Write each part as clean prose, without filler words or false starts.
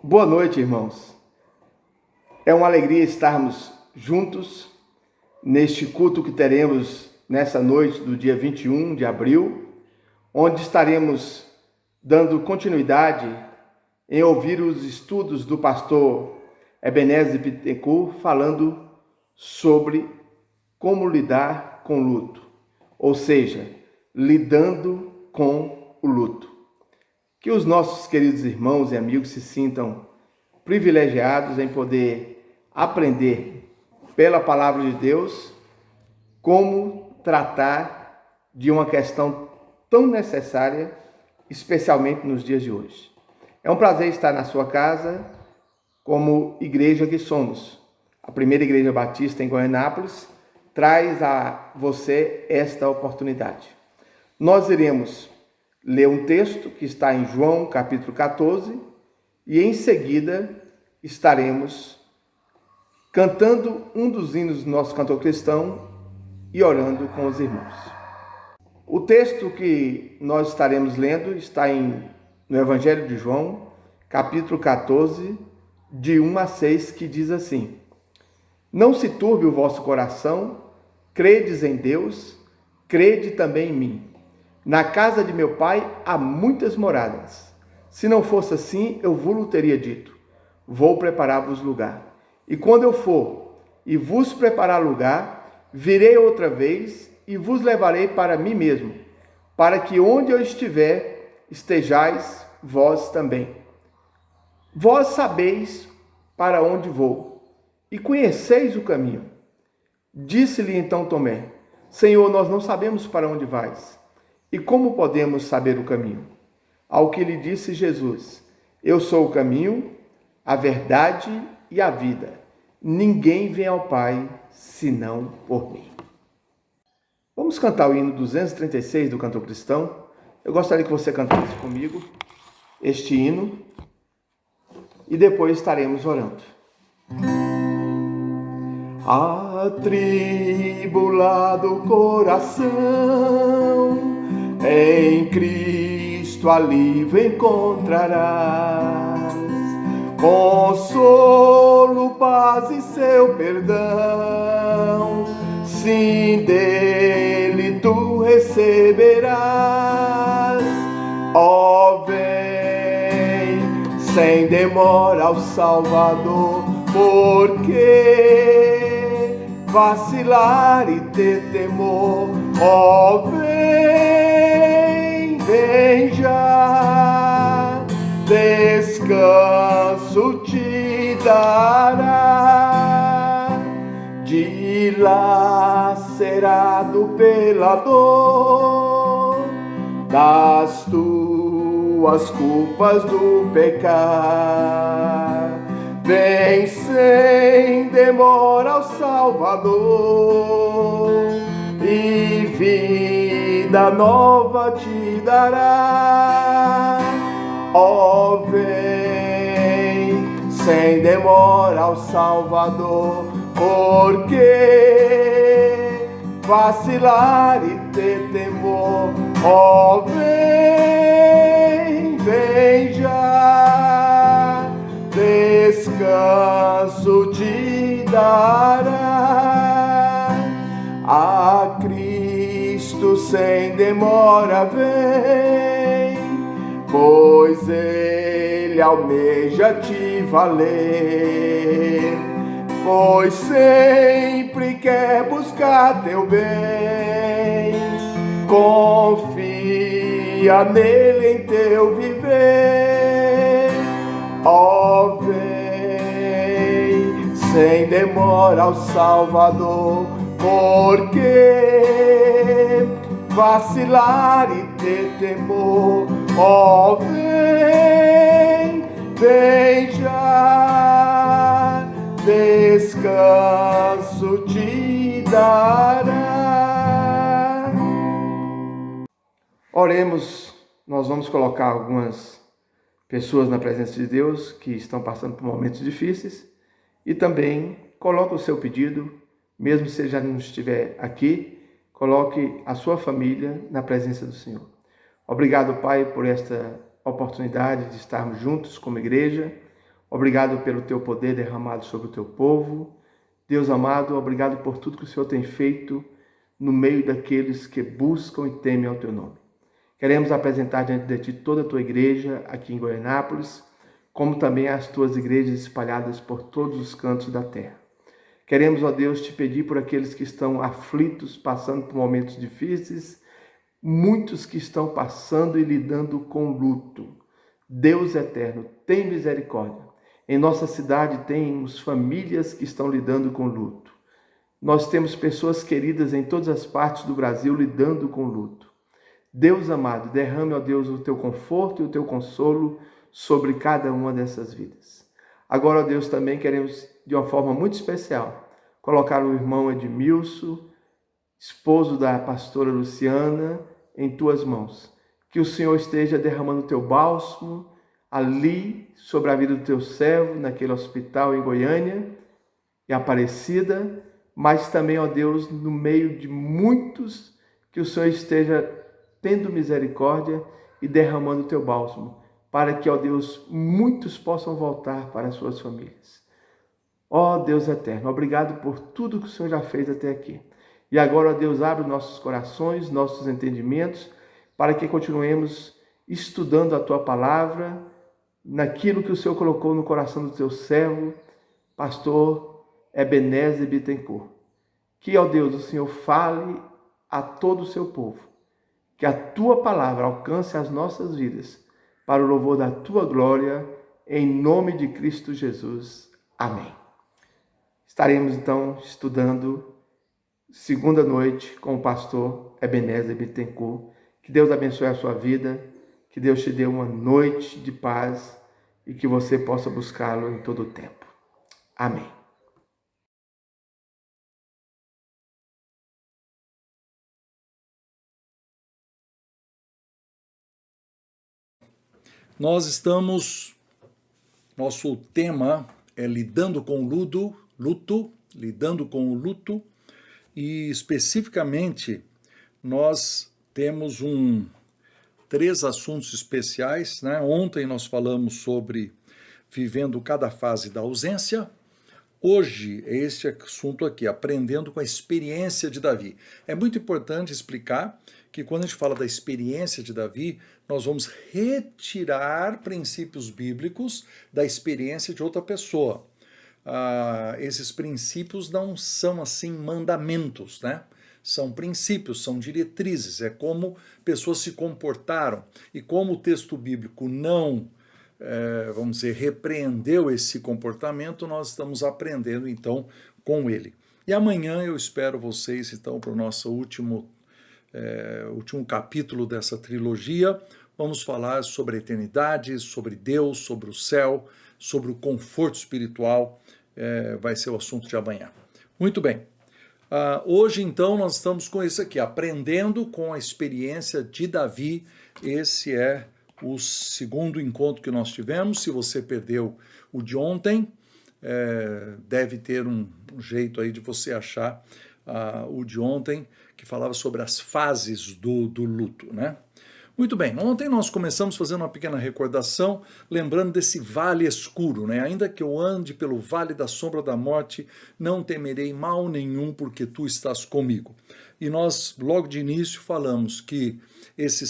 Boa noite, irmãos. É uma alegria estarmos juntos neste culto que teremos nessa noite do dia 21 de abril, onde estaremos dando continuidade em ouvir os estudos do pastor Ebenezer Bittencourt falando sobre como lidar com o luto, ou seja, lidando com o luto. Que os nossos queridos irmãos e amigos se sintam privilegiados em poder aprender pela palavra de Deus como tratar de uma questão tão necessária, especialmente nos dias de hoje. É um prazer estar na sua casa, como igreja que somos. A primeira igreja batista em Goianápolis traz a você esta oportunidade. Nós iremos ler um texto que está em João, capítulo 14, e em seguida estaremos cantando um dos hinos do nosso cantor cristão e orando com os irmãos. O texto que nós estaremos lendo está no Evangelho de João, capítulo 14, de 1 a 6, que diz assim: Não se turbe o vosso coração, credes em Deus, crede também em mim. Na casa de meu pai há muitas moradas. Se não fosse assim, eu vos teria dito: vou preparar-vos lugar. E quando eu for e vos preparar lugar, virei outra vez e vos levarei para mim mesmo, para que onde eu estiver, estejais vós também. Vós sabeis para onde vou e conheceis o caminho. Disse-lhe então Tomé: Senhor, nós não sabemos para onde vais. E como podemos saber o caminho? Ao que lhe disse Jesus: Eu sou o caminho, a verdade e a vida. Ninguém vem ao Pai senão por mim. Vamos cantar o hino 236 do cantor cristão. Eu gostaria que você cantasse comigo este hino e depois estaremos orando. Atribulado coração, em Cristo alívio encontrarás, consolo, paz e seu perdão, sim, dele tu receberás. Ó, vem sem demora ao Salvador, porque vacilar e ter temor, ó, vem já, descanso te dará, dilacerado pela dor das tuas culpas do pecado. Vem sem demora ao Salvador e vida nova te dará. Ó, vem sem demora ao Salvador, porque vacilar e ter temor, ó, vem já, descanso te dará. A Cristo sem demora vem, pois Ele almeja te valer, pois sempre quer buscar teu bem. Confia nele em teu viver, ó, vem sem demora ao Salvador, porque vacilar e ter temor, ó, vem já, descanso te dará. Oremos. Nós vamos colocar algumas pessoas na presença de Deus que estão passando por momentos difíceis e também coloque o seu pedido, mesmo se ele já não estiver aqui, coloque a sua família na presença do Senhor. Obrigado, Pai, por esta oportunidade de estarmos juntos como igreja. Obrigado pelo teu poder derramado sobre o teu povo. Deus amado, obrigado por tudo que o Senhor tem feito no meio daqueles que buscam e temem ao teu nome. Queremos apresentar diante de ti toda a tua igreja aqui em Goianápolis, como também as tuas igrejas espalhadas por todos os cantos da terra. Queremos, ó Deus, te pedir por aqueles que estão aflitos, passando por momentos difíceis, muitos que estão passando e lidando com luto. Deus eterno, tem misericórdia. Em nossa cidade temos famílias que estão lidando com luto. Nós temos pessoas queridas em todas as partes do Brasil lidando com luto. Deus amado, derrame, ó Deus, o teu conforto e o teu consolo sobre cada uma dessas vidas. Agora, ó Deus, também queremos, de uma forma muito especial, colocar o irmão Edmilson, esposo da pastora Luciana, em tuas mãos. Que o Senhor esteja derramando o teu bálsamo ali sobre a vida do teu servo, naquele hospital em Goiânia e Aparecida, mas também, ó Deus, no meio de muitos, que o Senhor esteja tendo misericórdia e derramando o teu bálsamo, para que, ó Deus, muitos possam voltar para as suas famílias. Ó Deus eterno, obrigado por tudo que o Senhor já fez até aqui. E agora, ó Deus, abre nossos corações, nossos entendimentos, para que continuemos estudando a tua palavra, naquilo que o Senhor colocou no coração do teu servo, pastor Ebenezer Bittencourt. Que, ó Deus, o Senhor fale a todo o seu povo, que a tua palavra alcance as nossas vidas, para o louvor da tua glória, em nome de Cristo Jesus. Amém. Estaremos então estudando segunda noite com o pastor Ebenezer Bittencourt. Que Deus abençoe a sua vida, que Deus te dê uma noite de paz e que você possa buscá-lo em todo o tempo. Amém. Nosso tema é lidando com o luto, lidando com o luto, e especificamente nós temos três assuntos especiais, né? Ontem nós falamos sobre vivendo cada fase da ausência. Hoje é este assunto aqui, aprendendo com a experiência de Davi. É muito importante explicar que quando a gente fala da experiência de Davi, nós vamos retirar princípios bíblicos da experiência de outra pessoa. Esses princípios não são assim mandamentos, né? São princípios, são diretrizes, é como pessoas se comportaram. E como o texto bíblico não, vamos dizer, repreendeu esse comportamento, nós estamos aprendendo então com ele. E amanhã eu espero vocês então para o nosso último capítulo dessa trilogia. Vamos falar sobre a eternidade, sobre Deus, sobre o céu, sobre o conforto espiritual. Vai ser o assunto de amanhã. Muito bem. Hoje, então, nós estamos com isso aqui, aprendendo com a experiência de Davi. Esse é o segundo encontro que nós tivemos. Se você perdeu o de ontem, deve ter um jeito aí de você achar o de ontem, que falava sobre as fases do luto, né? Muito bem, ontem nós começamos fazendo uma pequena recordação, lembrando desse vale escuro, né? Ainda que eu ande pelo vale da sombra da morte, não temerei mal nenhum, porque tu estás comigo. E nós, logo de início, falamos que esse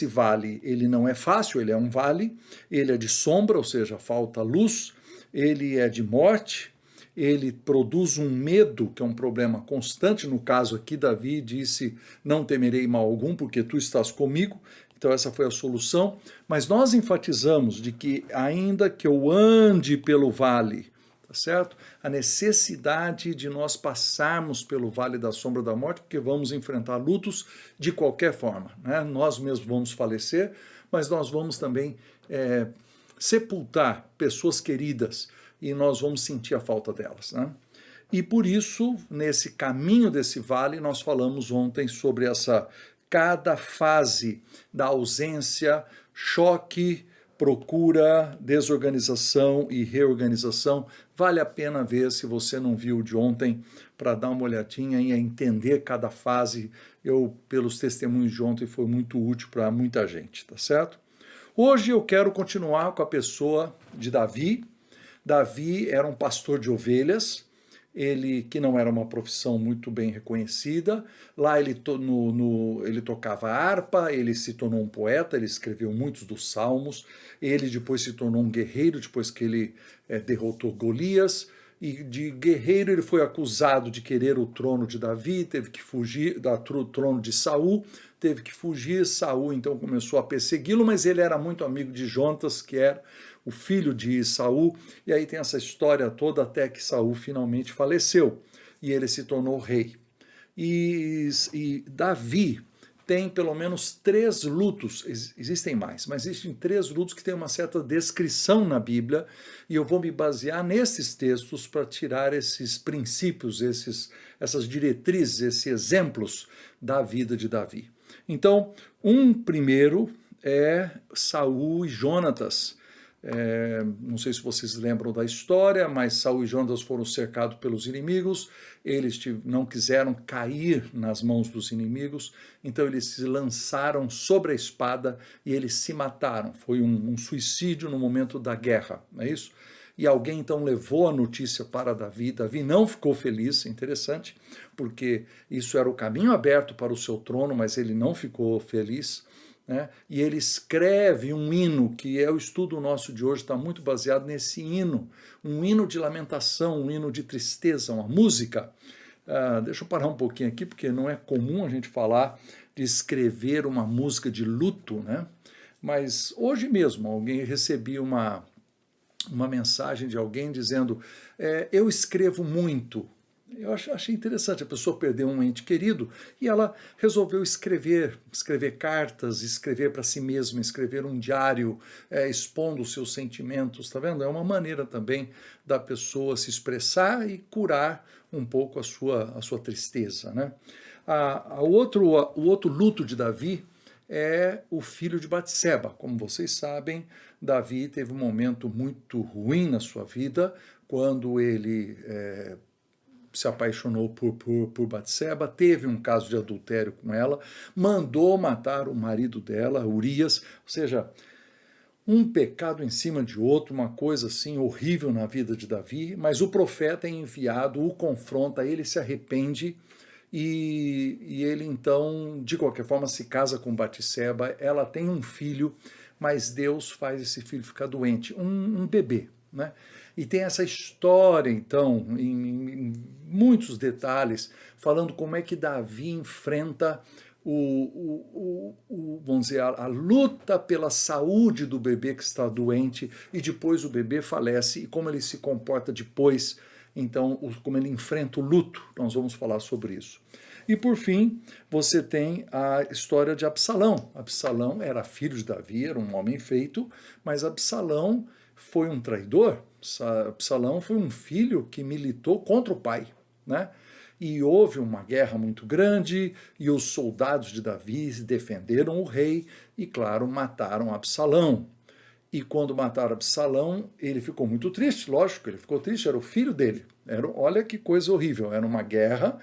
vale, ele não é fácil, ele é um vale, ele é de sombra, ou seja, falta luz, ele é de morte, ele produz um medo, que é um problema constante. No caso aqui, Davi disse, não temerei mal algum, porque tu estás comigo. Então essa foi a solução. Mas nós enfatizamos de que, ainda que eu ande pelo vale, tá certo? A necessidade de nós passarmos pelo vale da sombra da morte, porque vamos enfrentar lutos de qualquer forma, né? Nós mesmos vamos falecer, mas nós vamos também sepultar pessoas queridas, e nós vamos sentir a falta delas, né? E por isso, nesse caminho desse vale, nós falamos ontem sobre cada fase da ausência, choque, procura, desorganização e reorganização. Vale a pena ver, se você não viu de ontem, para dar uma olhadinha e entender cada fase. Pelos testemunhos de ontem, foi muito útil para muita gente, tá certo? Hoje eu quero continuar com a pessoa de Davi. Davi era um pastor de ovelhas, ele que não era uma profissão muito bem reconhecida. Lá ele tocava harpa, ele se tornou um poeta, ele escreveu muitos dos salmos, ele depois se tornou um guerreiro, depois que ele derrotou Golias, e de guerreiro ele foi acusado de querer o trono de Davi, teve que fugir do trono de Saul, teve que fugir. Saul então começou a persegui-lo, mas ele era muito amigo de Jonatas, que era o filho de Saul, e aí tem essa história toda até que Saul finalmente faleceu e ele se tornou rei. E Davi tem pelo menos 3 lutos, existem mais, mas existem 3 lutos que têm uma certa descrição na Bíblia, e eu vou me basear nesses textos para tirar esses princípios, essas diretrizes, esses exemplos da vida de Davi. Então, um primeiro é Saul e Jonatas. Não sei se vocês lembram da história, mas Saul e Jonatas foram cercados pelos inimigos, eles não quiseram cair nas mãos dos inimigos, então eles se lançaram sobre a espada e eles se mataram. Foi um suicídio no momento da guerra, não é isso? E alguém então levou a notícia para Davi. Davi não ficou feliz, interessante, porque isso era o caminho aberto para o seu trono, mas ele não ficou feliz. Né? E ele escreve um hino, que é o estudo nosso de hoje, está muito baseado nesse hino, um hino de lamentação, um hino de tristeza, uma música. Deixa eu parar um pouquinho aqui, porque não é comum a gente falar de escrever uma música de luto, né? Mas hoje mesmo recebi uma mensagem de alguém dizendo, eu escrevo muito. Eu achei interessante, a pessoa perdeu um ente querido e ela resolveu escrever cartas, escrever para si mesma, escrever um diário, expondo os seus sentimentos, tá vendo? É uma maneira também da pessoa se expressar e curar um pouco a sua tristeza, né? O outro luto de Davi é o filho de Batseba. Como vocês sabem, Davi teve um momento muito ruim na sua vida, quando ele se apaixonou por Batseba, teve um caso de adultério com ela, mandou matar o marido dela, Urias, ou seja, um pecado em cima de outro, uma coisa assim horrível na vida de Davi, mas o profeta é enviado, o confronta, ele se arrepende e ele então, de qualquer forma, se casa com Batseba, ela tem um filho, mas Deus faz esse filho ficar doente, um bebê, né? E tem essa história, então, em muitos detalhes, falando como é que Davi enfrenta vamos dizer, a luta pela saúde do bebê que está doente, e depois o bebê falece, e como ele se comporta depois, então, como ele enfrenta o luto. Nós vamos falar sobre isso. E por fim, você tem a história de Absalão. Absalão era filho de Davi, era um homem feito, mas Absalão foi um traidor. Absalão foi um filho que militou contra o pai, né? E houve uma guerra muito grande, e os soldados de Davi defenderam o rei e, claro, mataram Absalão. E quando mataram Absalão, ele ficou muito triste, lógico, ele ficou triste, era o filho dele. Olha que coisa horrível, era uma guerra,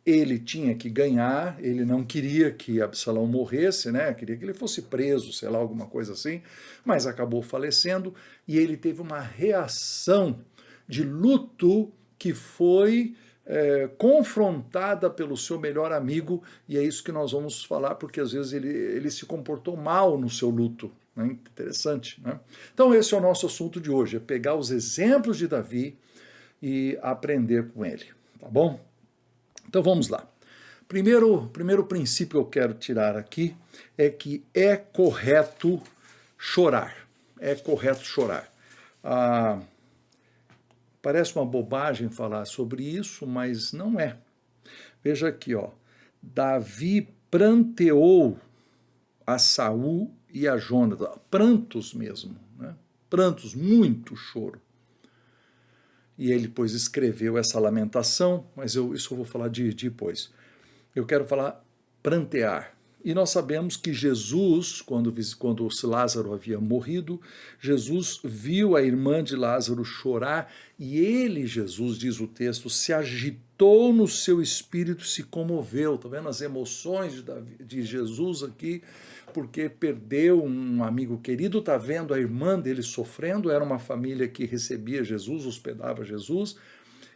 ele tinha que ganhar, ele não queria que Absalão morresse, né? Queria que ele fosse preso, sei lá, alguma coisa assim, mas acabou falecendo, e ele teve uma reação de luto que foi confrontada pelo seu melhor amigo, e é isso que nós vamos falar, porque às vezes ele se comportou mal no seu luto. Né? Interessante, né? Então esse é o nosso assunto de hoje, é pegar os exemplos de Davi e aprender com ele, tá bom? Então vamos lá. Primeiro princípio que eu quero tirar aqui é que é correto chorar. É correto chorar. Parece uma bobagem falar sobre isso, mas não é. Veja aqui, ó. Davi pranteou a Saul e a Jonatas, prantos mesmo, né? Prantos, muito choro. E ele, pois, escreveu essa lamentação, mas isso eu vou falar depois. Eu quero falar prantear. E nós sabemos que Jesus, quando Lázaro havia morrido, Jesus viu a irmã de Lázaro chorar e ele, Jesus, diz o texto, se agitou no seu espírito, se comoveu. Está vendo as emoções de Jesus aqui? Porque perdeu um amigo querido, está vendo a irmã dele sofrendo, era uma família que recebia Jesus, hospedava Jesus.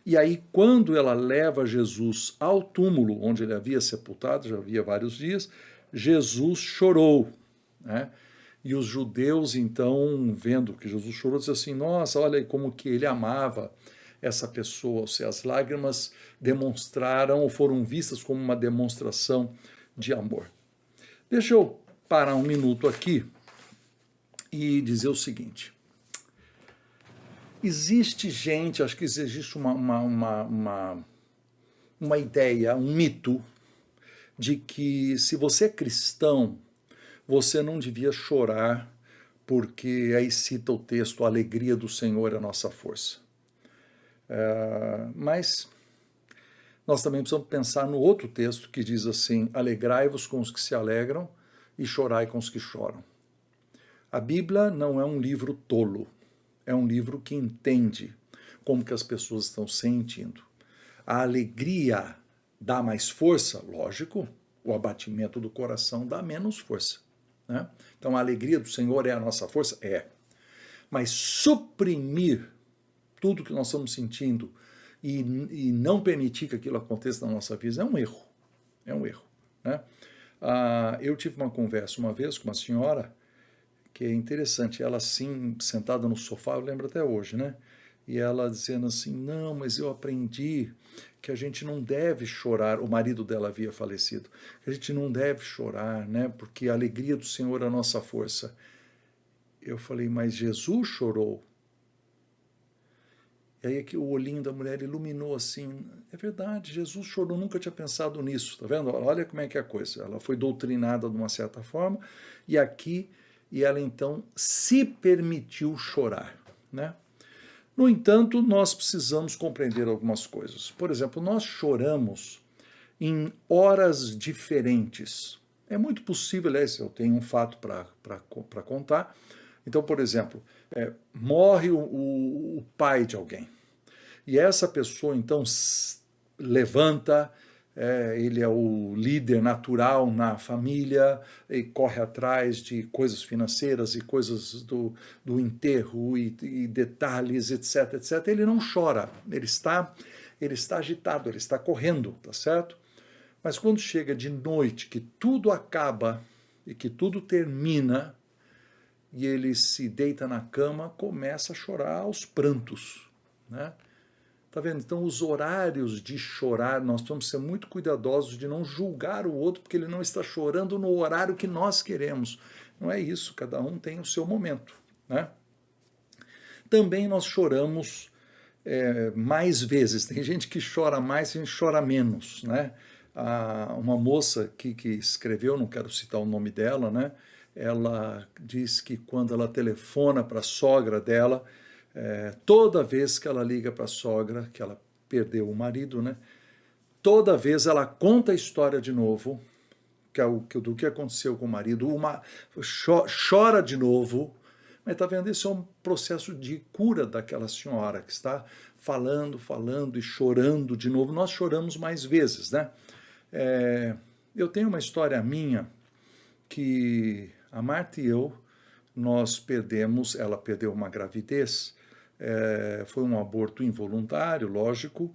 E aí, quando ela leva Jesus ao túmulo onde ele havia sepultado, já havia vários dias, Jesus chorou, né? E os judeus, então, vendo que Jesus chorou, dizem assim, nossa, olha aí como que ele amava essa pessoa, ou seja, as lágrimas demonstraram, ou foram vistas como uma demonstração de amor. Deixa eu parar um minuto aqui e dizer o seguinte, existe gente, acho que existe uma ideia, um mito, de que se você é cristão, você não devia chorar, porque aí cita o texto, a alegria do Senhor é a nossa força. Mas nós também precisamos pensar no outro texto que diz assim, alegrai-vos com os que se alegram e chorai com os que choram. A Bíblia não é um livro tolo, é um livro que entende como que as pessoas estão sentindo. A alegria dá mais força? Lógico, o abatimento do coração dá menos força, né? Então a alegria do Senhor é a nossa força? É. Mas suprimir tudo que nós estamos sentindo e não permitir que aquilo aconteça na nossa vida é um erro. É um erro, né? Eu tive uma conversa uma vez com uma senhora que é interessante, ela assim, sentada no sofá, eu lembro até hoje, né? E ela dizendo assim, não, mas eu aprendi que a gente não deve chorar, o marido dela havia falecido, que a gente não deve chorar, né? Porque a alegria do Senhor é a nossa força. Eu falei, mas Jesus chorou. E aí que o olhinho da mulher iluminou assim, é verdade, Jesus chorou, nunca tinha pensado nisso, tá vendo? Olha como é que é a coisa, ela foi doutrinada de uma certa forma, e ela então se permitiu chorar, né? No entanto, nós precisamos compreender algumas coisas. Por exemplo, nós choramos em horas diferentes. É muito possível, aliás, eu tenho um fato para contar. Então, por exemplo, morre o pai de alguém. E essa pessoa, então, levanta, ele é o líder natural na família e corre atrás de coisas financeiras e coisas do enterro e detalhes, etc, etc. Ele não chora, ele está agitado, ele está correndo, tá certo? Mas quando chega de noite, que tudo acaba e que tudo termina, e ele se deita na cama, começa a chorar aos prantos, né? Tá vendo? Então, os horários de chorar, nós precisamos ser muito cuidadosos de não julgar o outro, porque ele não está chorando no horário que nós queremos. Não é isso, cada um tem o seu momento, né? Também nós choramos mais vezes. Tem gente que chora mais, tem gente que chora menos, né? Uma moça que escreveu, não quero citar o nome dela, né? Ela diz que quando ela telefona para a sogra dela, toda vez que ela liga para a sogra, que ela perdeu o marido, né? Toda vez ela conta a história de novo, do que aconteceu com o marido, chora de novo, mas está vendo, isso é um processo de cura daquela senhora, que está falando e chorando de novo. Nós choramos mais vezes, né? Eu tenho uma história minha, que a Marta e eu, ela perdeu uma gravidez, foi um aborto involuntário, lógico,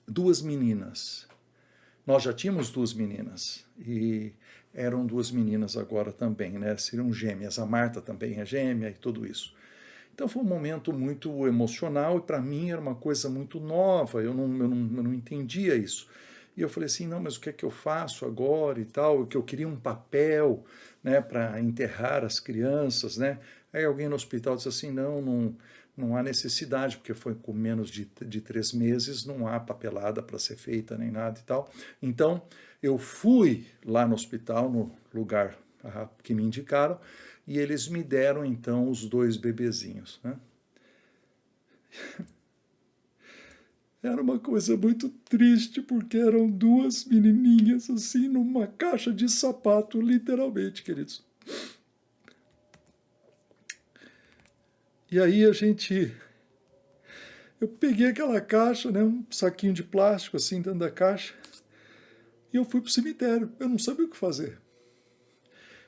2 meninas. Nós já tínhamos 2 meninas, e eram 2 meninas agora também, né? Seriam gêmeas, a Marta também é gêmea e tudo isso. Então foi um momento muito emocional, e para mim era uma coisa muito nova, eu não entendia isso. E eu falei assim, não, mas o que é que eu faço agora e tal? Que eu queria um papel, né, para enterrar as crianças, né? Aí alguém no hospital disse assim, não há necessidade, porque foi com menos de 3 meses, não há papelada para ser feita nem nada e tal. Então, eu fui lá no hospital, no lugar que me indicaram, e eles me deram, então, os 2 bebezinhos, né? Era uma coisa muito triste, porque eram duas menininhas assim, numa caixa de sapato, literalmente, queridos. E aí eu peguei aquela caixa, né, um saquinho de plástico assim dentro da caixa, e eu fui pro cemitério. Eu não sabia o que fazer.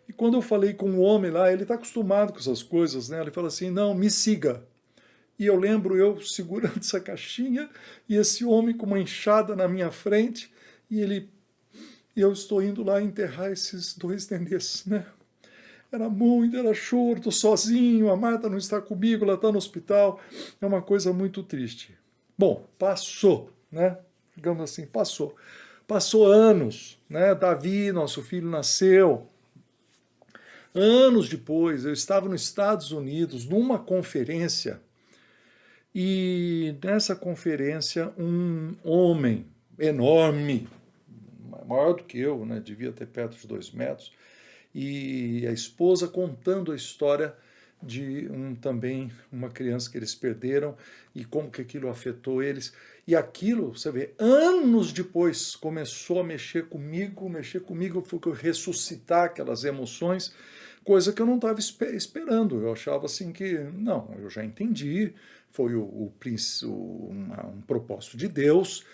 E quando eu falei com o homem lá, ele está acostumado com essas coisas, né? Ele fala assim, não, me siga. E eu lembro eu segurando essa caixinha e esse homem com uma enxada na minha frente, e eu estou indo lá enterrar esses dois nenês, né? Era choro, estou sozinho, a Marta não está comigo, ela está no hospital, é uma coisa muito triste. Bom, passou, né? Digamos assim, passou. Passou anos, né? Davi, nosso filho, nasceu. Anos depois, eu estava nos Estados Unidos, numa conferência, e nessa conferência um homem enorme, maior do que eu, né? Devia ter perto de 2 metros, e a esposa contando a história de também uma criança que eles perderam e como que aquilo afetou eles. E aquilo, você vê, anos depois começou a mexer comigo, foi ressuscitar aquelas emoções, coisa que eu não estava esperando. Eu achava assim que, não, eu já entendi, foi um propósito de Deus,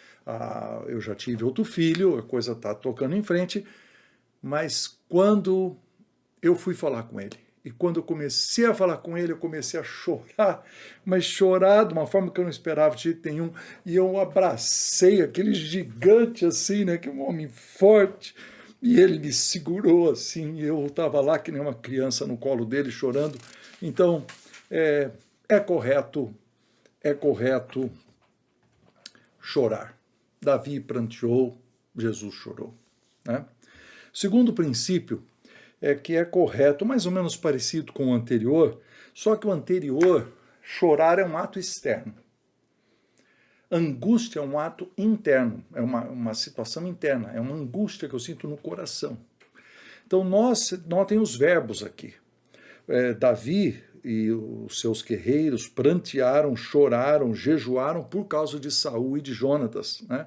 eu já tive outro filho, a coisa está tocando em frente, mas quando eu fui falar com ele, e quando eu comecei a falar com ele, eu comecei a chorar, mas chorar de uma forma que eu não esperava de jeito nenhum, e eu abracei aquele gigante assim, né, que é um homem forte, e ele me segurou assim, e eu estava lá que nem uma criança no colo dele chorando. Então, é correto chorar. Davi pranteou, Jesus chorou, né? Segundo princípio é que é correto, mais ou menos parecido com o anterior, só que o anterior, chorar é um ato externo. Angústia é um ato interno, é uma situação interna, é uma angústia que eu sinto no coração. Então, notem os verbos aqui. Davi e os seus guerreiros prantearam, choraram, jejuaram por causa de Saul e de Jonatas, né?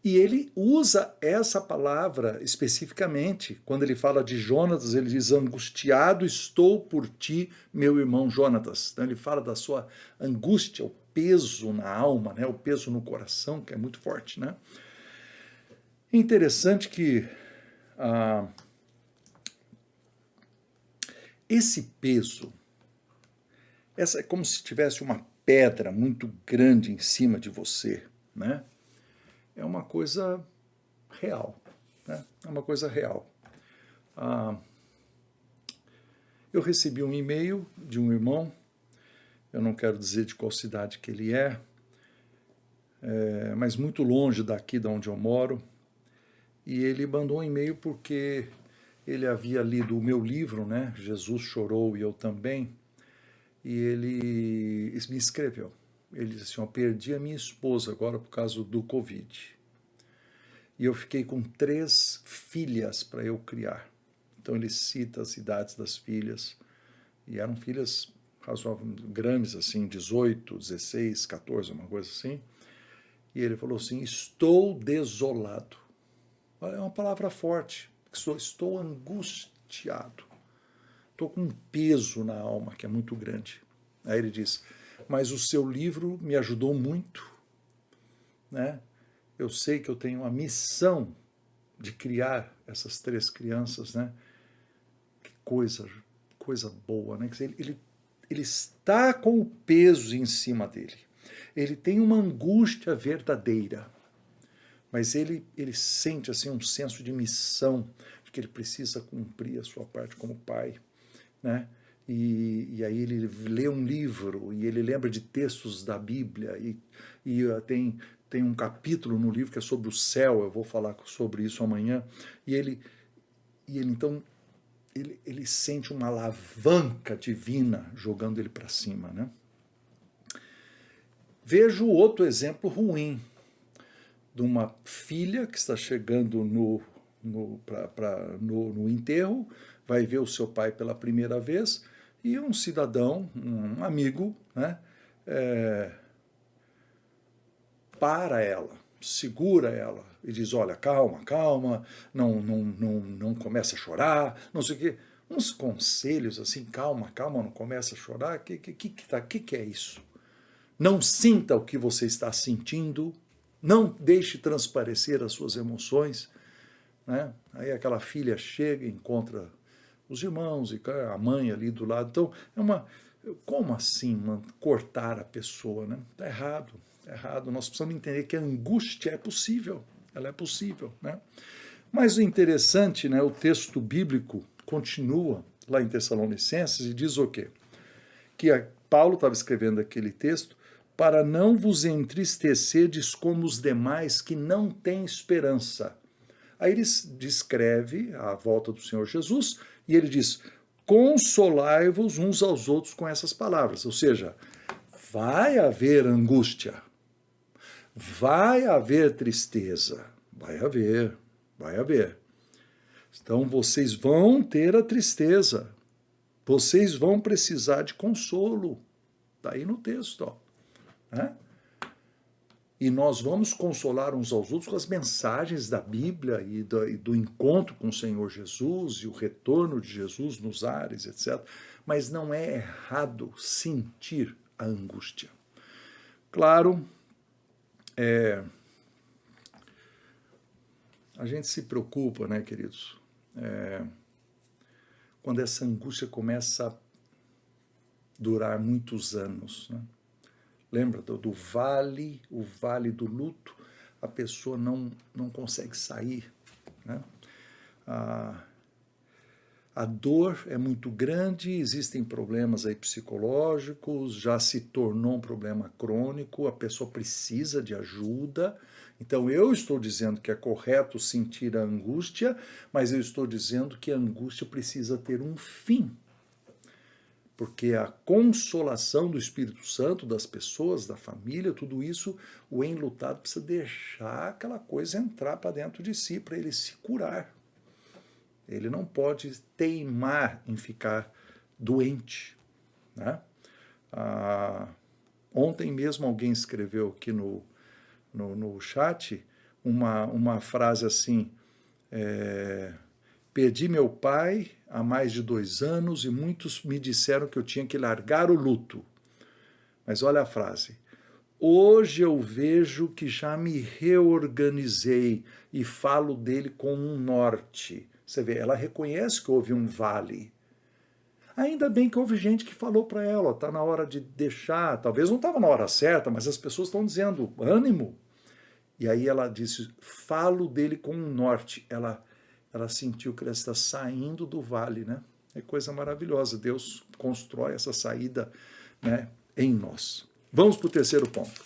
E ele usa essa palavra especificamente. Quando ele fala de Jonatas, ele diz, angustiado estou por ti, meu irmão Jonatas. Então ele fala da sua angústia, o peso na alma, né? O peso no coração, que é muito forte, né? Interessante que esse peso, essa é como se tivesse uma pedra muito grande em cima de você, né? É uma coisa real, né? É uma coisa real. Eu recebi um e-mail de um irmão, eu não quero dizer de qual cidade que ele mas muito longe daqui de onde eu moro, e ele mandou um e-mail porque ele havia lido o meu livro, né? Jesus Chorou e Eu Também, e ele me escreveu. Ele disse assim, eu perdi a minha esposa agora por causa do Covid. E eu fiquei com 3 filhas para eu criar. Então ele cita as idades das filhas, e eram filhas razoavelmente grandes, assim, 18, 16, 14, uma coisa assim. E ele falou assim, estou desolado. É uma palavra forte, estou angustiado. Estou com um peso na alma que é muito grande. Aí ele diz, mas o seu livro me ajudou muito, né? Eu sei que eu tenho a missão de criar essas 3 crianças, né? Que coisa boa, né? Ele está com o peso em cima dele. Ele tem uma angústia verdadeira, mas ele sente assim um senso de missão, de que ele precisa cumprir a sua parte como pai, né? E aí ele lê um livro e ele lembra de textos da Bíblia e tem um capítulo no livro que é sobre o céu, eu vou falar sobre isso amanhã, e ele então ele sente uma alavanca divina jogando ele para cima, né? Vejo outro exemplo ruim de uma filha que está chegando no enterro, vai ver o seu pai pela primeira vez, e um cidadão, um amigo, né, para ela, segura ela e diz, olha, calma, calma, não começa a chorar, não sei o quê. Uns conselhos assim, calma, calma, não começa a chorar, que é isso? Não sinta o que você está sentindo, não deixe transparecer as suas emoções, né? Aí aquela filha chega e encontra os irmãos e a mãe ali do lado. Então, como assim, cortar a pessoa, né? Tá errado, tá errado. Nós precisamos entender que a angústia é possível, ela é possível, né? Mas o interessante, né, o texto bíblico continua lá em Tessalonicenses e diz o quê? Que Paulo estava escrevendo aquele texto para não vos entristecerdes como os demais que não têm esperança. Aí ele descreve a volta do Senhor Jesus e ele diz, consolai-vos uns aos outros com essas palavras. Ou seja, vai haver angústia, vai haver tristeza, vai haver. Então vocês vão ter a tristeza, vocês vão precisar de consolo. Está aí no texto, ó. Né? E nós vamos consolar uns aos outros com as mensagens da Bíblia e do encontro com o Senhor Jesus e o retorno de Jesus nos ares, etc. Mas não é errado sentir a angústia. Claro, a gente se preocupa, né, queridos? Quando essa angústia começa a durar muitos anos, né? Lembra do vale, o vale do luto, a pessoa não consegue sair, né? A dor é muito grande, existem problemas aí psicológicos, já se tornou um problema crônico, a pessoa precisa de ajuda. Então eu estou dizendo que é correto sentir a angústia, mas eu estou dizendo que a angústia precisa ter um fim. Porque a consolação do Espírito Santo, das pessoas, da família, tudo isso, o enlutado precisa deixar aquela coisa entrar para dentro de si, para ele se curar. Ele não pode teimar em ficar doente, né? Ontem mesmo alguém escreveu aqui no chat uma frase assim, perdi meu pai há mais de 2 anos e muitos me disseram que eu tinha que largar o luto. Mas olha a frase. Hoje eu vejo que já me reorganizei e falo dele com um norte. Você vê, ela reconhece que houve um vale. Ainda bem que houve gente que falou para ela, está na hora de deixar, talvez não estava na hora certa, mas as pessoas estão dizendo, ânimo. E aí ela disse, falo dele com um norte. Ela sentiu que ela está saindo do vale, né? É coisa maravilhosa. Deus constrói essa saída, né, em nós. Vamos para o terceiro ponto.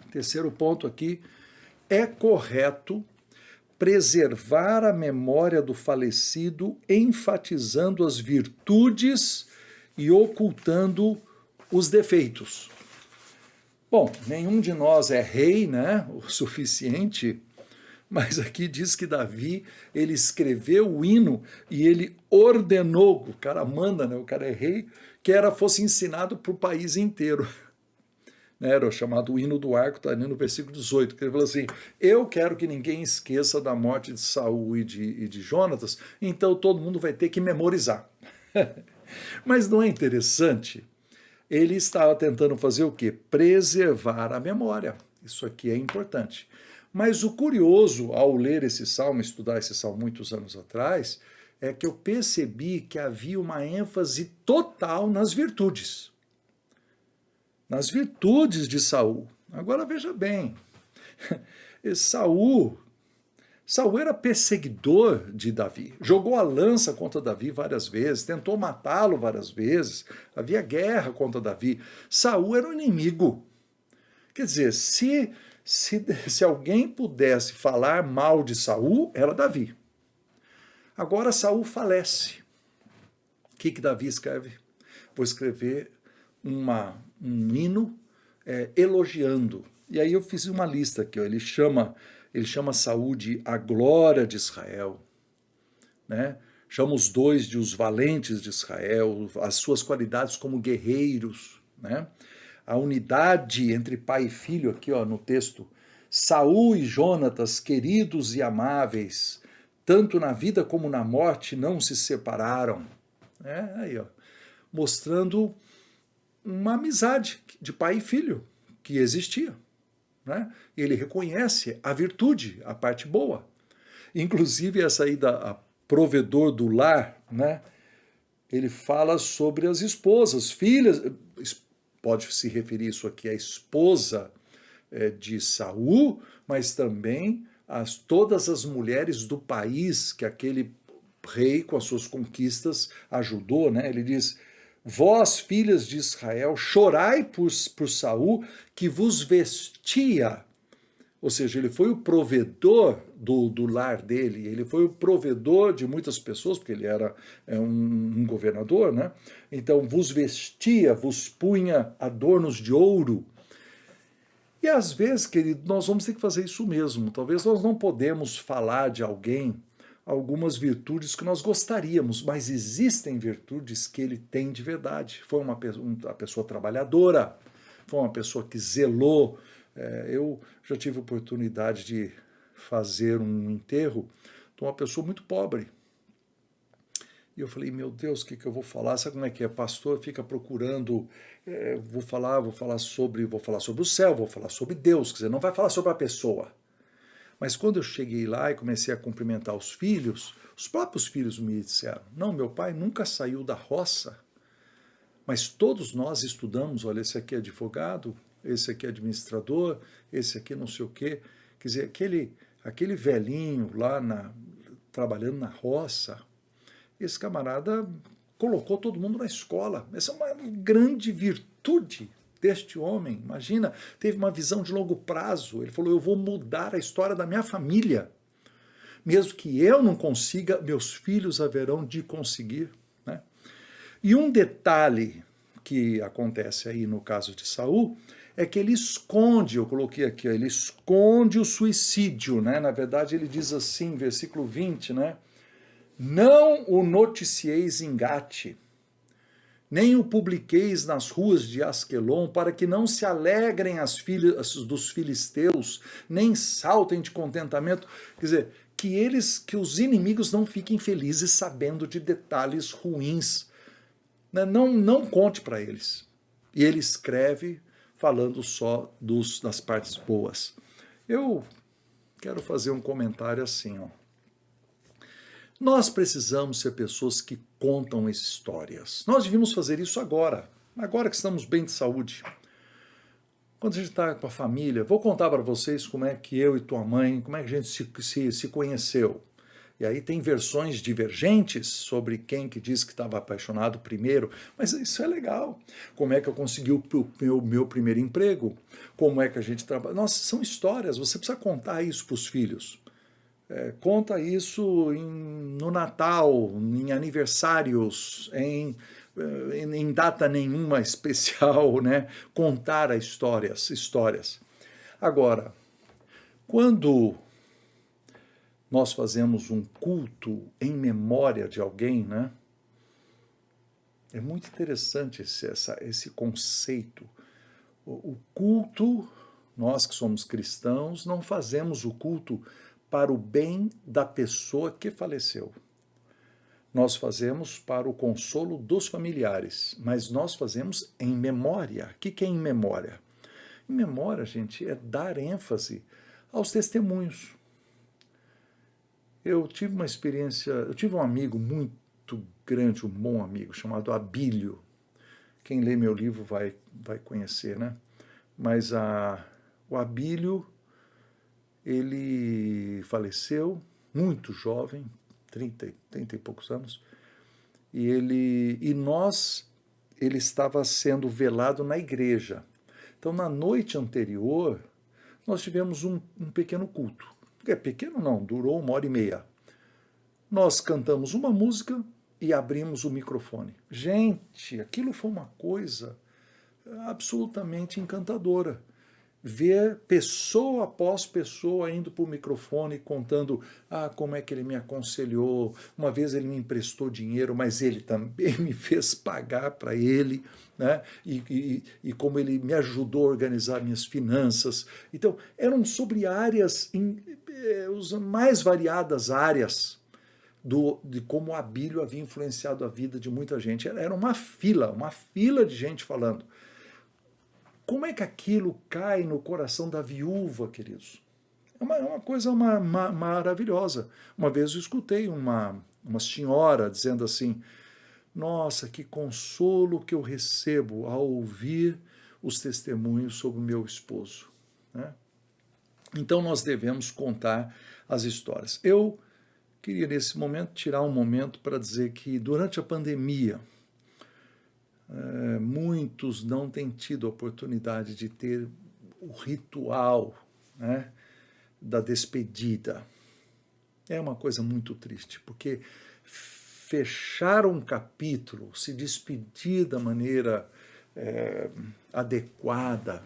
O terceiro ponto aqui, é correto preservar a memória do falecido, enfatizando as virtudes e ocultando os defeitos. Bom, nenhum de nós é rei, né, o suficiente. Mas aqui diz que Davi, ele escreveu o hino e ele ordenou, o cara manda, né, o cara é rei, que fosse ensinado para o país inteiro. Era o chamado hino do arco, está ali no versículo 18, que ele falou assim, eu quero que ninguém esqueça da morte de Saul e de Jonatas, então todo mundo vai ter que memorizar. Mas não é interessante? Ele estava tentando fazer o quê? Preservar a memória. Isso aqui é importante. Mas o curioso, ao ler esse salmo, estudar esse salmo muitos anos atrás, é que eu percebi que havia uma ênfase total nas virtudes. Nas virtudes de Saul. Agora veja bem, Saul era perseguidor de Davi, jogou a lança contra Davi várias vezes, tentou matá-lo várias vezes, havia guerra contra Davi. Saul era um inimigo. Quer dizer, se alguém pudesse falar mal de Saul, era Davi. Agora Saul falece. O que Davi escreve? Vou escrever um hino elogiando. E aí eu fiz uma lista aqui, ó. Ele chama Saul de a glória de Israel, né? Chama os 2 de os valentes de Israel, as suas qualidades como guerreiros, né? a unidade entre pai e filho, aqui ó, no texto. Saul e Jonatas, queridos e amáveis, tanto na vida como na morte, não se separaram. Aí, ó, mostrando uma amizade de pai e filho que existia. Né? Ele reconhece a virtude, a parte boa. Inclusive essa aí da provedor do lar, né? Ele fala sobre as esposas, filhas, pode se referir isso aqui à esposa de Saul, mas também a todas as mulheres do país que aquele rei, com as suas conquistas, ajudou, né? Ele diz: vós, filhas de Israel, chorai por Saul, que vos vestia. Ou seja, ele foi o provedor do lar dele, ele foi o provedor de muitas pessoas, porque ele era um governador, né? Então, vos vestia, vos punha adornos de ouro. E às vezes, querido, nós vamos ter que fazer isso mesmo. Talvez nós não podemos falar de alguém algumas virtudes que nós gostaríamos, mas existem virtudes que ele tem de verdade. Foi uma pessoa trabalhadora, foi uma pessoa que zelou. Eu já tive a oportunidade de fazer um enterro de uma pessoa muito pobre. E eu falei, meu Deus, o que eu vou falar? Sabe como é que é? Pastor fica procurando, vou falar sobre o céu, vou falar sobre Deus, quer dizer, não vai falar sobre a pessoa. Mas quando eu cheguei lá e comecei a cumprimentar os filhos, os próprios filhos me disseram, não, meu pai nunca saiu da roça, mas todos nós estudamos, olha, esse aqui é advogado, esse aqui é administrador, esse aqui não sei o quê. Quer dizer, aquele velhinho lá trabalhando na roça, esse camarada colocou todo mundo na escola. Essa é uma grande virtude deste homem. Imagina, teve uma visão de longo prazo. Ele falou, eu vou mudar a história da minha família. Mesmo que eu não consiga, meus filhos haverão de conseguir. Né? E um detalhe que acontece aí no caso de Saul é que ele esconde, eu coloquei aqui, ele esconde o suicídio, né? Na verdade ele diz assim, versículo 20, né? Não o noticieis em Gate, nem o publiqueis nas ruas de Asquelon, para que não se alegrem as filhas dos filisteus, nem saltem de contentamento. Quer dizer, que os inimigos não fiquem felizes sabendo de detalhes ruins. Não conte para eles. E ele escreve falando só das partes boas. Eu quero fazer um comentário assim, ó. Nós precisamos ser pessoas que contam histórias. Nós devíamos fazer isso agora que estamos bem de saúde. Quando a gente está com a família, vou contar para vocês como é que eu e tua mãe, como é que a gente se conheceu. E aí tem versões divergentes sobre quem que diz que estava apaixonado primeiro, mas isso é legal. Como é que eu consegui o meu primeiro emprego? Como é que a gente trabalha? Nossa, são histórias, você precisa contar isso para os filhos. Conta isso no Natal, em aniversários, em data nenhuma especial, né? Contar as histórias. Agora, quando nós fazemos um culto em memória de alguém, né? É muito interessante esse conceito. O culto, nós que somos cristãos, não fazemos o culto para o bem da pessoa que faleceu. Nós fazemos para o consolo dos familiares, mas nós fazemos em memória. O que é em memória? Em memória, gente, é dar ênfase aos testemunhos. Eu tive uma experiência, eu tive um amigo muito grande, um bom amigo, chamado Abílio. Quem lê meu livro vai conhecer, né? Mas o Abílio, ele faleceu muito jovem, 30 e poucos anos, e ele estava sendo velado na igreja. Então, na noite anterior, nós tivemos um pequeno culto. Pequeno não, durou 1h30. Nós cantamos uma música e abrimos o microfone. Gente, aquilo foi uma coisa absolutamente encantadora. ver pessoa após pessoa indo para o microfone contando como é que ele me aconselhou, uma vez ele me emprestou dinheiro, mas ele também me fez pagar para ele, né? E como ele me ajudou a organizar minhas finanças. Então, eram sobre áreas, as mais variadas áreas de como a Abílio havia influenciado a vida de muita gente. Era uma fila de gente falando. Como é que aquilo cai no coração da viúva, queridos? É uma coisa maravilhosa. Uma vez eu escutei uma senhora dizendo assim, nossa, que consolo que eu recebo ao ouvir os testemunhos sobre o meu esposo. Né? Então nós devemos contar as histórias. Eu queria nesse momento tirar um momento para dizer que durante a pandemia, muitos não têm tido a oportunidade de ter o ritual, né, da despedida. É uma coisa muito triste, porque fechar um capítulo, se despedir da maneira adequada,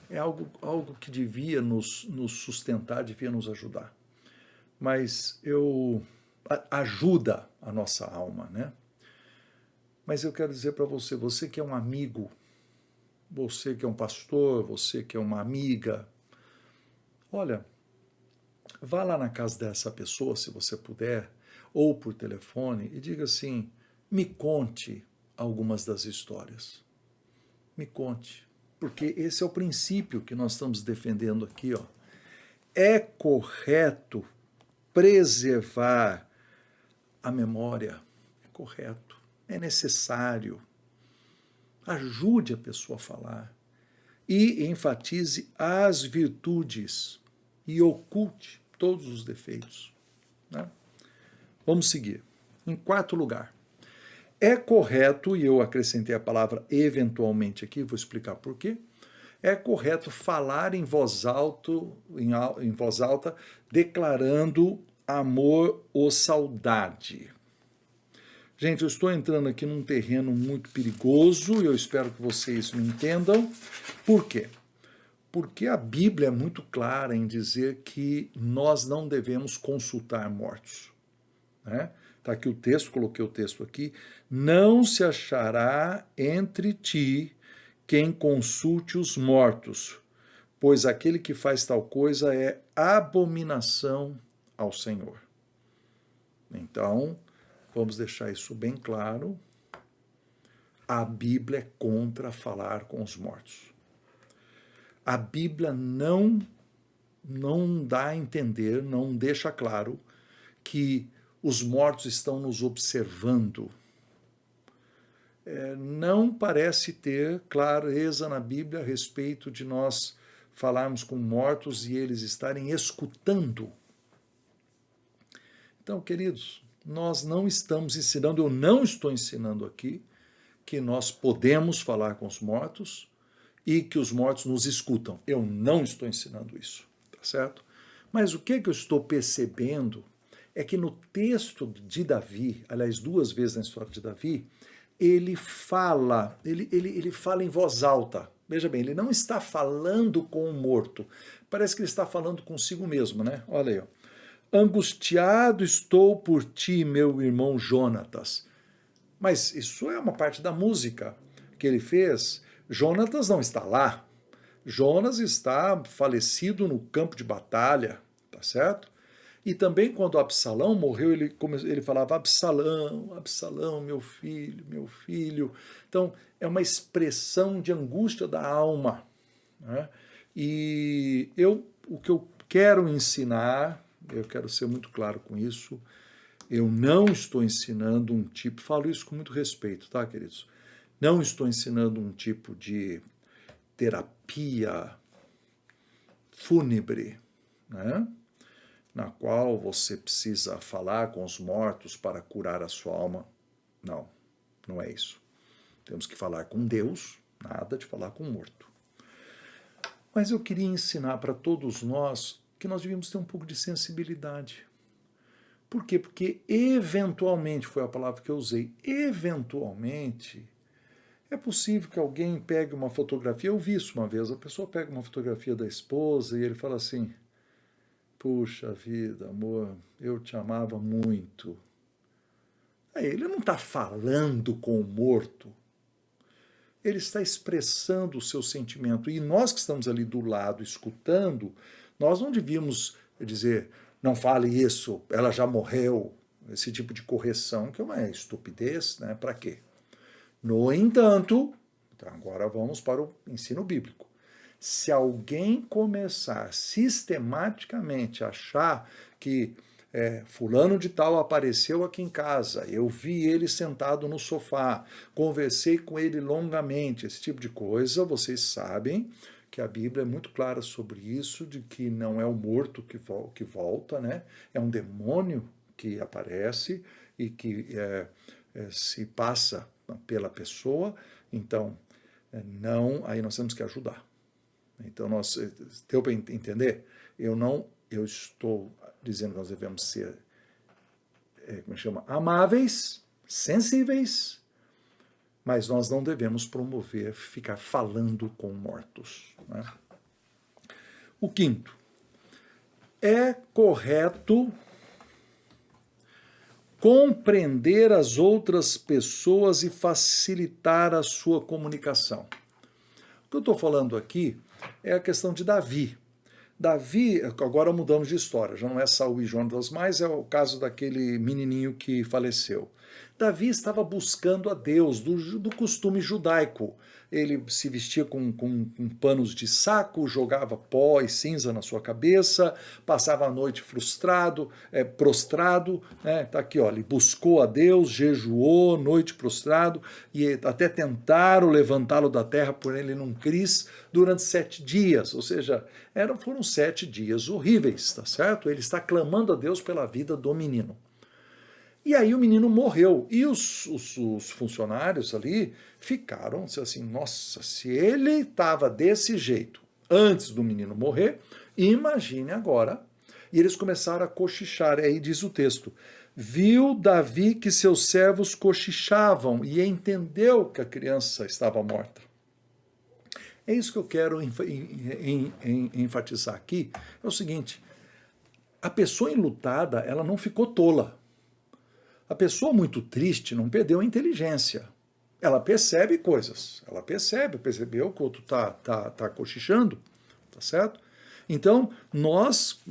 é algo que devia nos sustentar, devia nos ajudar. Mas ajuda a nossa alma, né? Mas eu quero dizer para você, você que é um amigo, você que é um pastor, você que é uma amiga, olha, vá lá na casa dessa pessoa, se você puder, ou por telefone, e diga assim, me conte algumas das histórias. Me conte. Porque esse é o princípio que nós estamos defendendo aqui, ó. É correto preservar a memória. É correto. É necessário. Ajude a pessoa a falar. E enfatize as virtudes. E oculte todos os defeitos. Né? Vamos seguir. Em quarto lugar, é correto, e eu acrescentei a palavra eventualmente aqui, vou explicar por quê, é correto falar em voz alta, declarando amor ou saudade. Gente, eu estou entrando aqui num terreno muito perigoso e eu espero que vocês me entendam. Por quê? Porque a Bíblia é muito clara em dizer que nós não devemos consultar mortos. Né? Está aqui o texto, coloquei o texto aqui. Não se achará entre ti quem consulte os mortos, pois aquele que faz tal coisa é abominação ao Senhor. Então, vamos deixar isso bem claro. A Bíblia é contra falar com os mortos. A Bíblia não dá a entender, não deixa claro que os mortos estão nos observando. Não parece ter clareza na Bíblia a respeito de nós falarmos com mortos e eles estarem escutando. Então, queridos, nós não estamos ensinando, eu não estou ensinando aqui que nós podemos falar com os mortos e que os mortos nos escutam. Eu não estou ensinando isso, tá certo? Mas o que eu estou percebendo é que no texto de Davi, aliás, 2 vezes na história de Davi, ele fala em voz alta. Veja bem, ele não está falando com o morto. Parece que ele está falando consigo mesmo, né? Olha aí, ó. Angustiado estou por ti, meu irmão Jonatas. Mas isso é uma parte da música que ele fez. Jonatas não está lá. Jonas está falecido no campo de batalha, tá certo? E também quando Absalão morreu, ele falava, Absalão, Absalão, meu filho, meu filho. Então, é uma expressão de angústia da alma. Né? E o que eu quero ensinar, eu quero ser muito claro com isso, eu não estou ensinando um tipo, falo isso com muito respeito, tá, queridos? Não estou ensinando um tipo de terapia fúnebre, né? Na qual você precisa falar com os mortos para curar a sua alma. Não, não é isso. Temos que falar com Deus, nada de falar com o morto. Mas eu queria ensinar para todos nós que nós devíamos ter um pouco de sensibilidade. Por quê? Porque eventualmente, foi a palavra que eu usei, eventualmente, É possível que alguém pegue uma fotografia, eu vi isso uma vez, a pessoa pega uma fotografia da esposa e ele fala assim, puxa vida, amor, eu te amava muito. Aí ele não está falando com o morto, ele está expressando o seu sentimento. E nós que estamos ali do lado, escutando, nós não devíamos dizer, não fale isso, ela já morreu, esse tipo de correção, que é uma estupidez, né? Para quê? No entanto, agora vamos para o ensino bíblico. Se alguém começar sistematicamente a achar que fulano de tal apareceu aqui em casa, eu vi ele sentado no sofá, conversei com ele longamente, esse tipo de coisa, vocês sabem que a Bíblia é muito clara sobre isso, de que não é o morto que volta, né? É um demônio que aparece e que se passa pela pessoa, então não, aí nós temos que ajudar. Então nós, deu para entender? Eu estou dizendo que nós devemos ser, como chama, amáveis, sensíveis, mas nós não devemos promover, ficar falando com mortos, né? O quinto, é correto compreender as outras pessoas e facilitar a sua comunicação. O que eu estou falando aqui é a questão de Davi. Davi, agora mudamos de história, já não é Saul e Jonatas mais, é o caso daquele menininho que faleceu. Davi estava buscando a Deus, do costume judaico. Ele se vestia com panos de saco, jogava pó e cinza na sua cabeça, passava a noite frustrado, prostrado, né? Tá aqui, ó, ele buscou a Deus, jejuou, noite prostrado, e até tentaram levantá-lo da terra, porém ele não quis, durante 7 dias, ou seja, foram 7 dias horríveis, tá certo? Ele está clamando a Deus pela vida do menino. E aí o menino morreu. E os funcionários ali ficaram assim, nossa, se ele estava desse jeito antes do menino morrer, imagine agora. E eles começaram a cochichar. Aí diz o texto, viu Davi que seus servos cochichavam e entendeu que a criança estava morta. É isso que eu quero enfatizar aqui. É o seguinte, a pessoa enlutada, ela não ficou tola. A pessoa muito triste não perdeu a inteligência. Ela percebe coisas. Ela percebeu que o outro tá cochichando, tá certo? Então, nós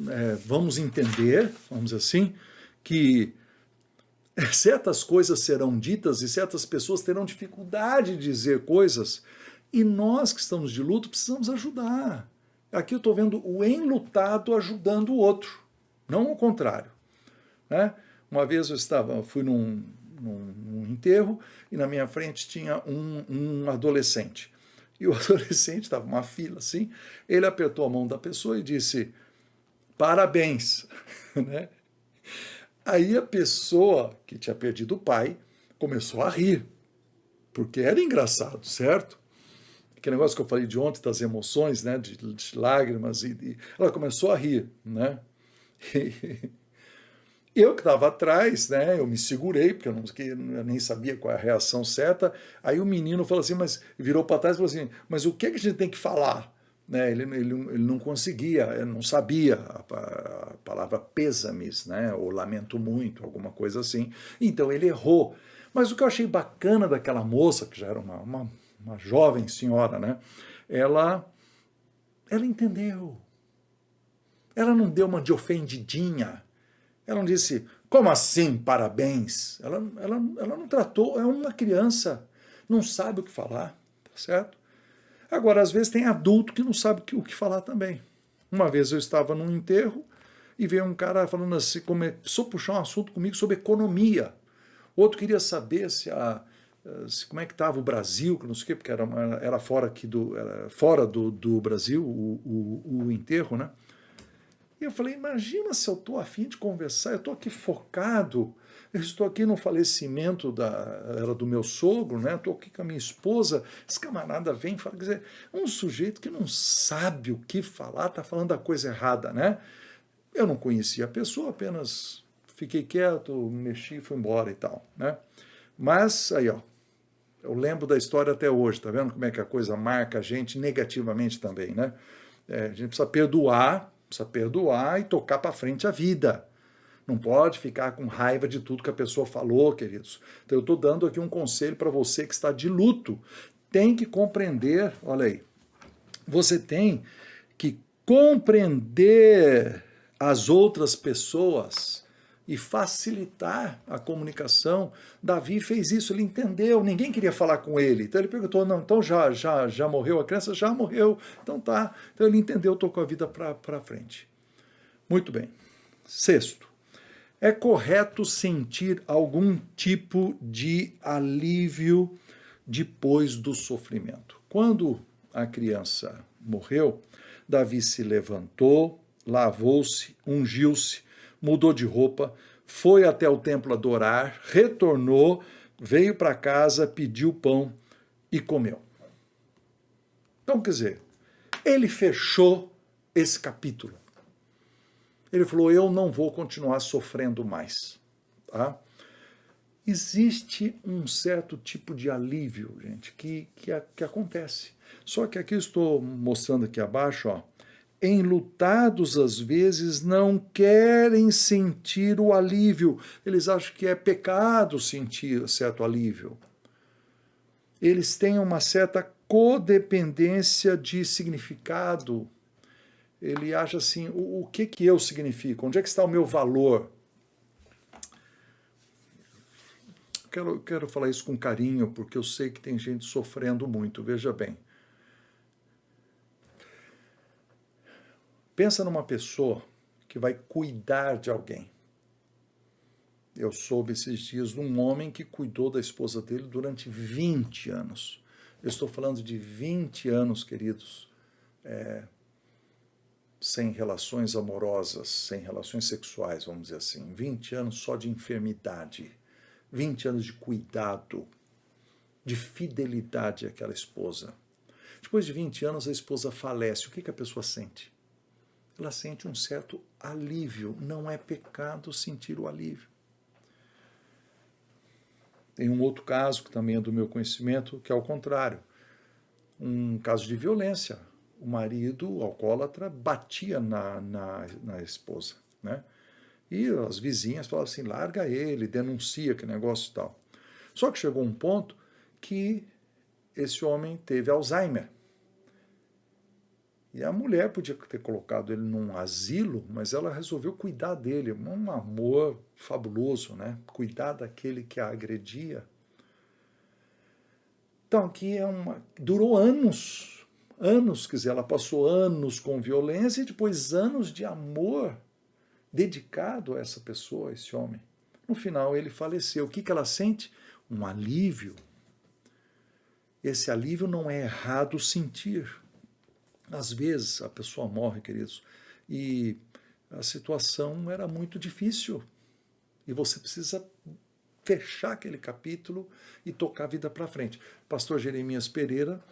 vamos entender, vamos dizer assim, que certas coisas serão ditas e certas pessoas terão dificuldade de dizer coisas e nós que estamos de luto precisamos ajudar. Aqui eu estou vendo o enlutado ajudando o outro, não o contrário, né? Uma vez eu fui num enterro e na minha frente tinha um adolescente. E o adolescente estava numa fila assim, ele apertou a mão da pessoa e disse, parabéns, né? Aí a pessoa que tinha perdido o pai começou a rir, porque era engraçado, certo? Aquele negócio que eu falei de ontem, das emoções, né, de lágrimas, ela começou a rir, né? Eu que estava atrás, né, eu me segurei, porque eu nem sabia qual é a reação certa. Aí o menino falou assim, mas virou para trás e falou assim, mas o que a gente tem que falar? Né, ele não conseguia, ele não sabia a palavra pêsames, né, ou lamento muito, alguma coisa assim. Então ele errou. Mas o que eu achei bacana daquela moça, que já era uma jovem senhora, né, ela entendeu. Ela não deu uma de ofendidinha. Ela não disse, como assim, parabéns? Ela não tratou, é uma criança, não sabe o que falar, tá certo? Agora, às vezes tem adulto que não sabe o que falar também. Uma vez eu estava num enterro e veio um cara falando assim, começou a puxar um assunto comigo sobre economia. Outro queria saber como é que estava o Brasil, que não sei o quê, porque era fora do Brasil o enterro, né? E eu falei, imagina se eu estou a fim de conversar, eu estou aqui focado, eu estou aqui no falecimento era do meu sogro, né? Estou aqui com a minha esposa, esse camarada vem e fala, quer dizer, um sujeito que não sabe o que falar, está falando a coisa errada, né? Eu não conhecia a pessoa, apenas fiquei quieto, mexi e fui embora e tal, né? Mas, aí, ó, Eu lembro da história até hoje, tá vendo como é que a coisa marca a gente negativamente também, né? A gente precisa perdoar e tocar para frente a vida. Não pode ficar com raiva de tudo que a pessoa falou, queridos. Então eu estou dando aqui um conselho para você que está de luto. Tem que compreender, olha aí, você tem que compreender as outras pessoas e facilitar a comunicação. Davi fez isso, ele entendeu, ninguém queria falar com ele. Então ele perguntou, não, então já morreu a criança? Já morreu, então tá. Então ele entendeu, tocou a vida para frente. Muito bem. Sexto, é correto sentir algum tipo de alívio depois do sofrimento. Quando a criança morreu, Davi se levantou, lavou-se, ungiu-se, mudou de roupa, foi até o templo adorar, retornou, veio para casa, pediu pão e comeu. Então, quer dizer, ele fechou esse capítulo. Ele falou, eu não vou continuar sofrendo mais. Tá? Existe um certo tipo de alívio, gente, que acontece. Só que aqui eu estou mostrando aqui abaixo, ó, enlutados às vezes não querem sentir o alívio. Eles acham que é pecado sentir certo alívio. Eles têm uma certa codependência de significado. Ele acha assim, o que eu significo? Onde é que está o meu valor? Quero falar isso com carinho, porque eu sei que tem gente sofrendo muito, veja bem. Pensa numa pessoa que vai cuidar de alguém. Eu soube esses dias de um homem que cuidou da esposa dele durante 20 anos. Eu estou falando de 20 anos, queridos, sem relações amorosas, sem relações sexuais, vamos dizer assim. 20 anos só de enfermidade. 20 anos de cuidado, de fidelidade àquela esposa. Depois de 20 anos, a esposa falece. O que a pessoa sente? Ela sente um certo alívio. Não é pecado sentir o alívio. Tem um outro caso, que também é do meu conhecimento, que é o contrário. Um caso de violência. O marido, alcoólatra, batia na esposa, né? E as vizinhas falavam assim, larga ele, denuncia que negócio e tal. Só que chegou um ponto que esse homem teve Alzheimer. E a mulher podia ter colocado ele num asilo, mas ela resolveu cuidar dele. Um amor fabuloso, né? Cuidar daquele que a agredia. Então, aqui durou anos. Anos, quer dizer, ela passou anos com violência e depois anos de amor dedicado a essa pessoa, a esse homem. No final, ele faleceu. O que ela sente? Um alívio. Esse alívio não é errado sentir. Às vezes, a pessoa morre, queridos, e a situação era muito difícil. E você precisa fechar aquele capítulo e tocar a vida para frente. O pastor Jeremias Pereira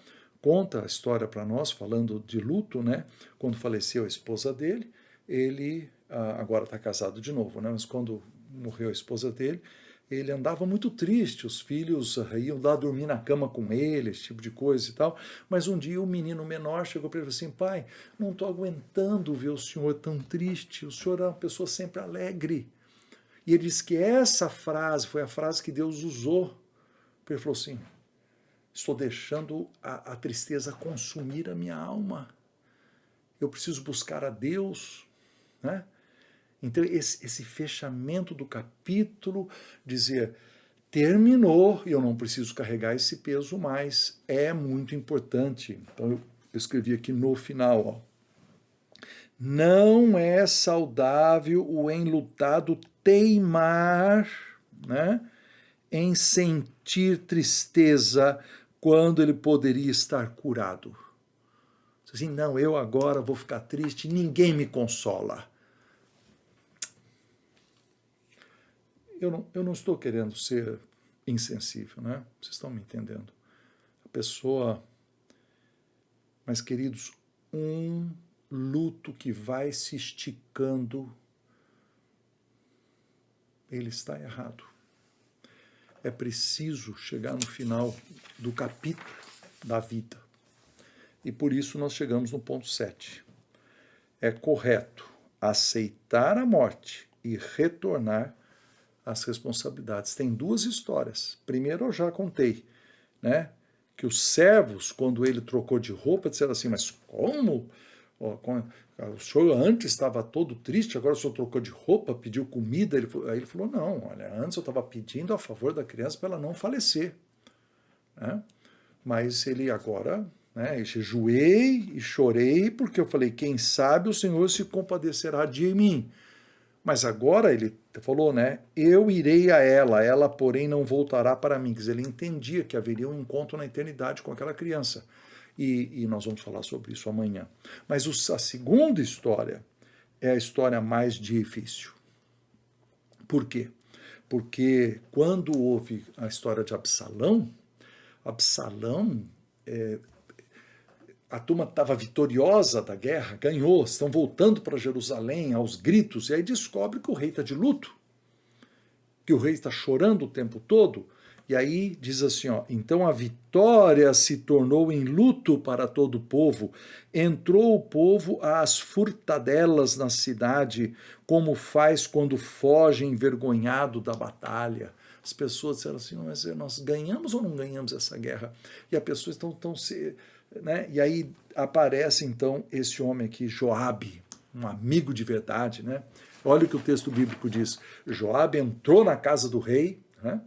conta a história para nós, falando de luto, né? Quando faleceu a esposa dele, ele agora está casado de novo, né? Mas quando morreu a esposa dele, ele andava muito triste, os filhos iam lá dormir na cama com ele, esse tipo de coisa e tal, mas um dia o menino menor chegou para ele e falou assim, pai, não estou aguentando ver o senhor tão triste, o senhor é uma pessoa sempre alegre. E ele disse que essa frase foi a frase que Deus usou, ele falou assim, estou deixando a tristeza consumir a minha alma, eu preciso buscar a Deus, né? Então, esse fechamento do capítulo, dizer, terminou e eu não preciso carregar esse peso mais, é muito importante. Então, eu escrevi aqui no final, ó. Não é saudável o enlutado teimar, né, em sentir tristeza quando ele poderia estar curado. Assim, não, eu agora vou ficar triste, ninguém me consola. Eu não estou querendo ser insensível, né? Vocês estão me entendendo? A pessoa... Mas, queridos, um luto que vai se esticando, ele está errado. é preciso chegar no final do capítulo da vida. E por isso nós chegamos no ponto 7. É correto aceitar a morte e retornar às responsabilidades. Tem duas histórias. Primeiro eu já contei, né? Que os servos, quando ele trocou de roupa, disseram assim, mas como? O senhor antes estava todo triste, agora o senhor trocou de roupa, pediu comida. Aí ele falou, não, olha, antes eu estava pedindo a favor da criança para ela não falecer. Né? Mas ele agora, né, jejuei e chorei, porque eu falei, quem sabe o Senhor se compadecerá de mim. Mas agora ele falou, né, eu irei a ela, porém não voltará para mim. Quer dizer, ele entendia que haveria um encontro na eternidade com aquela criança. E nós vamos falar sobre isso amanhã. Mas a segunda história é a história mais difícil. Por quê? Porque quando houve a história de Absalão, a turma estava vitoriosa da guerra, ganhou, estão voltando para Jerusalém aos gritos, e aí descobre que o rei está de luto, que o rei está chorando o tempo todo, e aí diz assim, ó, então a vitória se tornou em luto para todo o povo, entrou o povo às furtadelas na cidade, como faz quando foge envergonhado da batalha. As pessoas disseram assim, mas nós ganhamos ou não ganhamos essa guerra? E as pessoas estão se... Né? E aí aparece então esse homem aqui, Joabe, um amigo de verdade, né? Olha o que o texto bíblico diz. Joabe entrou na casa do rei, né?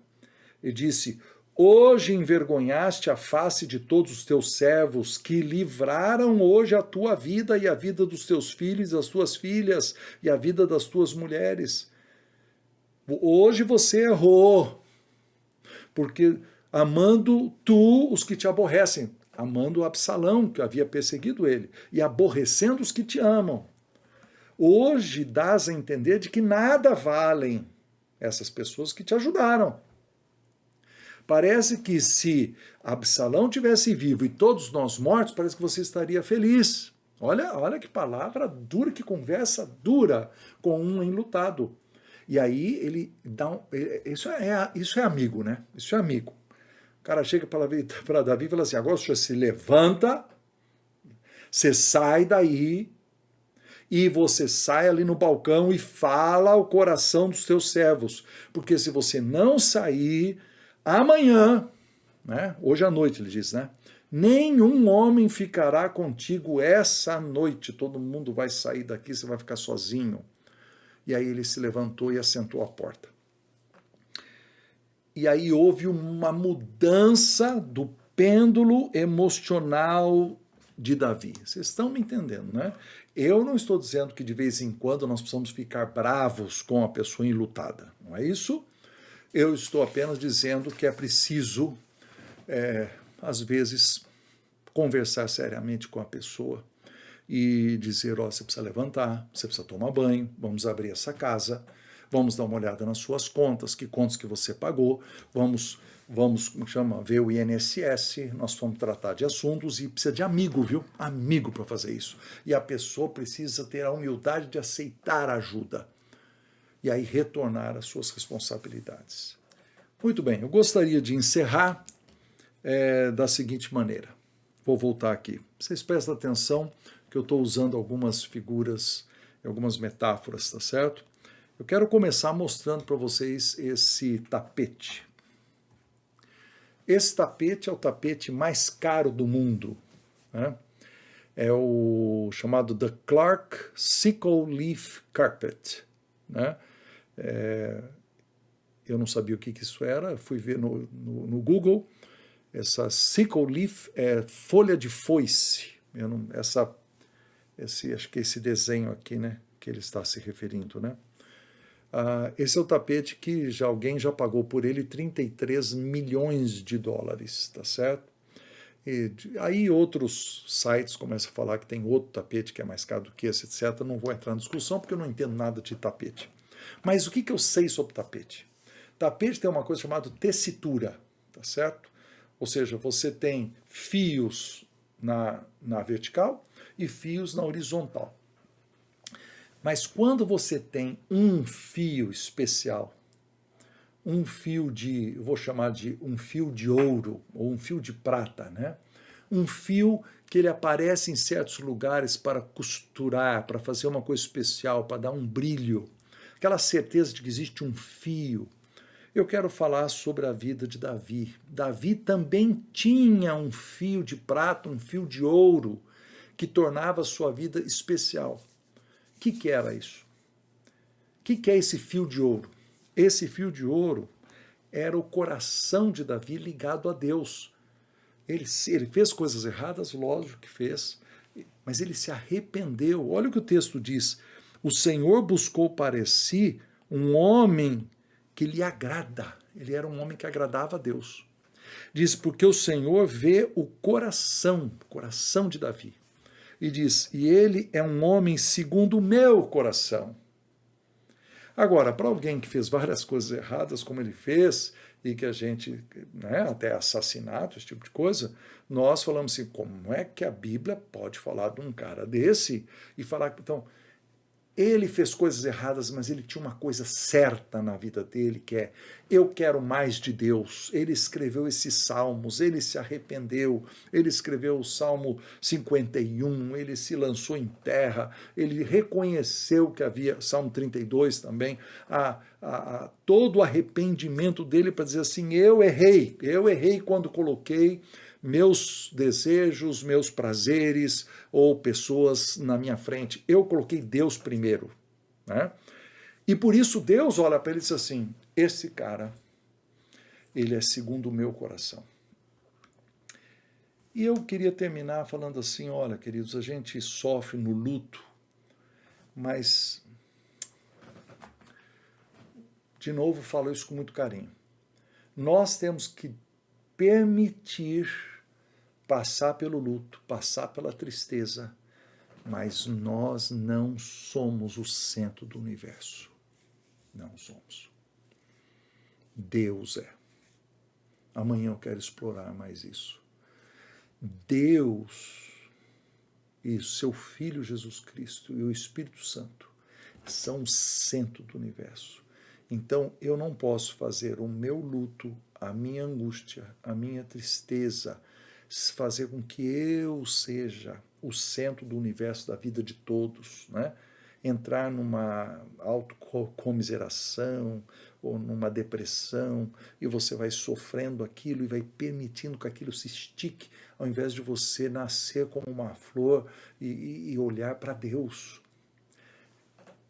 E disse, hoje envergonhaste a face de todos os teus servos, que livraram hoje a tua vida e a vida dos teus filhos, das tuas filhas, e a vida das tuas mulheres. Hoje você errou, porque amando tu os que te aborrecem, amando Absalão, que havia perseguido ele, e aborrecendo os que te amam. Hoje dás a entender de que nada valem essas pessoas que te ajudaram. Parece que se Absalão tivesse vivo e todos nós mortos, parece que você estaria feliz. Olha que palavra dura, que conversa dura com um enlutado. E aí ele dá isso é amigo, né? Isso é amigo. O cara chega para Davi e fala assim, agora o senhor se levanta, você sai daí e você sai ali no balcão e fala ao coração dos teus servos. Porque se você não sair, amanhã, né? Hoje à noite ele diz, né? Nenhum homem ficará contigo essa noite. Todo mundo vai sair daqui, você vai ficar sozinho. E aí ele se levantou e assentou à porta. E aí houve uma mudança do pêndulo emocional de Davi. Vocês estão me entendendo, né? Eu não estou dizendo que de vez em quando nós precisamos ficar bravos com a pessoa enlutada. Não é isso? Eu estou apenas dizendo que é preciso, às vezes, conversar seriamente com a pessoa e dizer, ó, você precisa levantar, você precisa tomar banho, vamos abrir essa casa, vamos dar uma olhada nas suas contas, que contas que você pagou, vamos como chama, ver o INSS, nós vamos tratar de assuntos e precisa de amigo, viu? Amigo para fazer isso. E a pessoa precisa ter a humildade de aceitar a ajuda e aí retornar às suas responsabilidades. Muito bem, eu gostaria de encerrar da seguinte maneira. Vou voltar aqui. Vocês prestem atenção que eu estou usando algumas figuras, algumas metáforas, tá certo? Eu quero começar mostrando para vocês esse tapete. Esse tapete é o tapete mais caro do mundo, né? É o chamado The Clark Sickle Leaf Carpet, né? Eu não sabia o que isso era, fui ver no Google. Essa sickle leaf é folha de foice. Acho que esse desenho aqui, né, que ele está se referindo, né? Esse é o tapete que alguém já pagou por ele 33 milhões de dólares, tá certo? E aí outros sites começam a falar que tem outro tapete que é mais caro do que esse, etc. Não vou entrar na discussão porque eu não entendo nada de tapete. Mas o que eu sei sobre tapete? Tapete tem uma coisa chamada tessitura, tá certo? Ou seja, você tem fios na vertical e fios na horizontal. Mas quando você tem um fio especial um fio de, eu vou chamar de um fio de ouro, ou um fio de prata, né? Um fio que ele aparece em certos lugares para costurar, para fazer uma coisa especial, para dar um brilho, aquela certeza de que existe um fio. Eu quero falar sobre a vida de Davi. Davi também tinha um fio de prata, um fio de ouro, que tornava a sua vida especial. O que era isso? O que é esse fio de ouro? Esse fio de ouro era o coração de Davi ligado a Deus. Ele fez coisas erradas, lógico que fez, mas ele se arrependeu. Olha o que o texto diz. O Senhor buscou para si um homem que lhe agrada. Ele era um homem que agradava a Deus. Diz, porque o Senhor vê o coração de Davi. E diz, e ele é um homem segundo o meu coração. Agora, para alguém que fez várias coisas erradas, como ele fez, e que a gente, né, até assassinato, esse tipo de coisa, nós falamos assim, como é que a Bíblia pode falar de um cara desse e falar, então, ele fez coisas erradas, mas ele tinha uma coisa certa na vida dele, que é, eu quero mais de Deus. Ele escreveu esses salmos, ele se arrependeu, ele escreveu o Salmo 51, ele se lançou em terra, ele reconheceu que havia, Salmo 32 também, todo o arrependimento dele para dizer assim, eu errei quando coloquei meus desejos, meus prazeres ou pessoas na minha frente. Eu coloquei Deus primeiro, né? E por isso Deus olha para ele e diz assim, esse cara, ele é segundo o meu coração. E eu queria terminar falando assim, olha, queridos, a gente sofre no luto, mas, de novo, falo isso com muito carinho. Nós temos que permitir passar pelo luto, passar pela tristeza, mas nós não somos o centro do universo. Não somos. Deus é. Amanhã eu quero explorar mais isso. Deus e seu Filho Jesus Cristo e o Espírito Santo são o centro do universo. Então eu não posso fazer o meu luto, a minha angústia, a minha tristeza, fazer com que eu seja o centro do universo da vida de todos, né? Entrar numa autocomiseração ou numa depressão e você vai sofrendo aquilo e vai permitindo que aquilo se estique ao invés de você nascer como uma flor e olhar para Deus.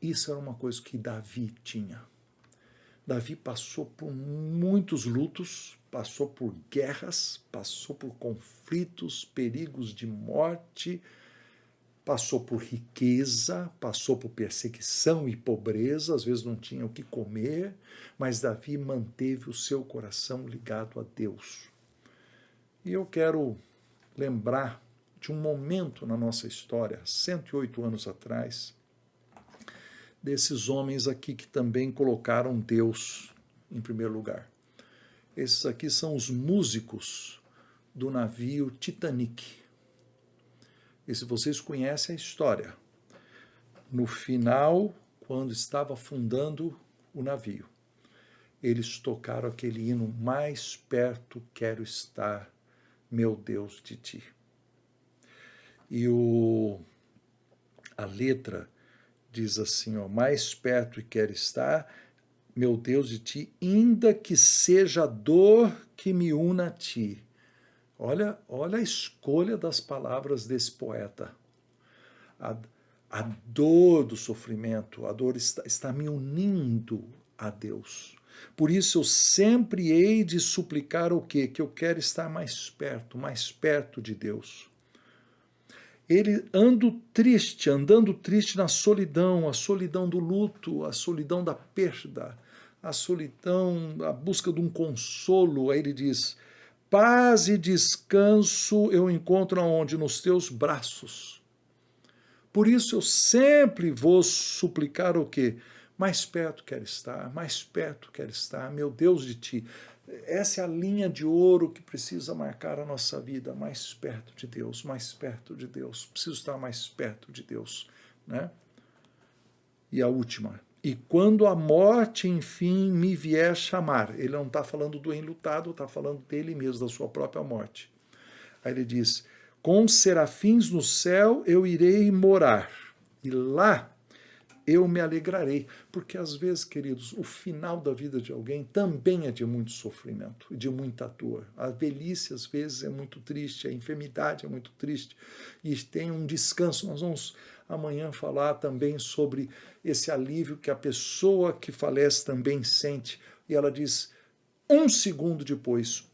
Isso era uma coisa que Davi tinha. Davi passou por muitos lutos, passou por guerras, passou por conflitos, perigos de morte, passou por riqueza, passou por perseguição e pobreza, às vezes não tinha o que comer, mas Davi manteve o seu coração ligado a Deus. E eu quero lembrar de um momento na nossa história, 108 anos atrás, desses homens aqui que também colocaram Deus em primeiro lugar. Esses aqui são os músicos do navio Titanic. E se vocês conhecem a história, no final, quando estava afundando o navio, eles tocaram aquele hino, mais perto quero estar, meu Deus, de ti. E a letra diz assim, ó, mais perto quero estar, meu Deus, de ti, ainda que seja a dor que me una a ti. Olha a escolha das palavras desse poeta. A dor do sofrimento, a dor está me unindo a Deus. Por isso eu sempre hei de suplicar o quê? Que eu quero estar mais perto de Deus. Ele andando triste na solidão, a solidão do luto, a solidão da perda, a solidão, a busca de um consolo. Aí ele diz, paz e descanso eu encontro aonde? Nos teus braços. Por isso eu sempre vou suplicar o quê? Mais perto quero estar, meu Deus de ti. Essa é a linha de ouro que precisa marcar a nossa vida, mais perto de Deus, preciso estar mais perto de Deus, né? E a última, E quando a morte, enfim, me vier chamar, ele não está falando do enlutado, está falando dele mesmo, da sua própria morte. Aí ele diz, com os serafins no céu eu irei morar, e lá eu me alegrarei. Porque às vezes, queridos, o final da vida de alguém também é de muito sofrimento, de muita dor. A velhice, às vezes, é muito triste, a enfermidade é muito triste, e tem um descanso. Nós vamos amanhã falar também sobre esse alívio que a pessoa que falece também sente. E ela diz, um segundo depois,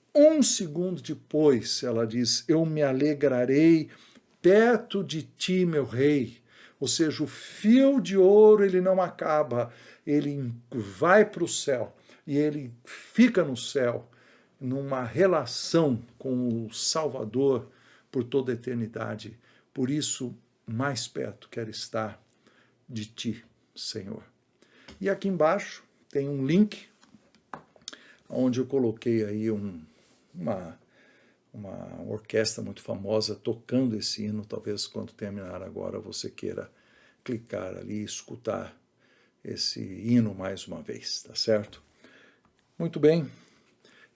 ela diz, eu me alegrarei perto de ti, meu rei. Ou seja, o fio de ouro ele não acaba, ele vai para o céu e ele fica no céu numa relação com o Salvador por toda a eternidade. Por isso, mais perto quero estar de ti, Senhor. E aqui embaixo tem um link onde eu coloquei aí uma orquestra muito famosa tocando esse hino. Talvez quando terminar agora você queira clicar ali e escutar esse hino mais uma vez, tá certo? Muito bem.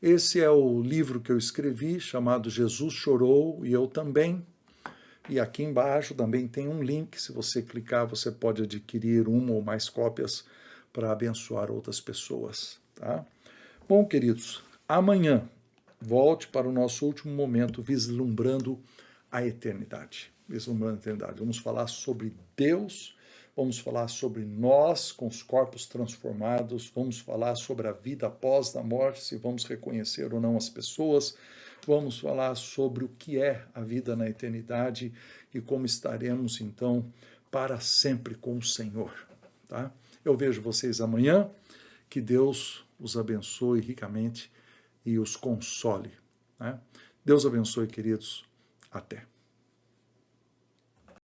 Esse é o livro que eu escrevi, chamado Jesus Chorou e Eu Também. E aqui embaixo também tem um link, se você clicar você pode adquirir uma ou mais cópias para abençoar outras pessoas, tá? Bom, queridos, amanhã volte para o nosso último momento, vislumbrando a eternidade. Vislumbrando a eternidade. Vamos falar sobre Deus, vamos falar sobre nós com os corpos transformados, vamos falar sobre a vida após a morte, se vamos reconhecer ou não as pessoas, vamos falar sobre o que é a vida na eternidade e como estaremos, então, para sempre com o Senhor. Tá? Eu vejo vocês amanhã, que Deus os abençoe ricamente e os console. Né? Deus abençoe, queridos. Até.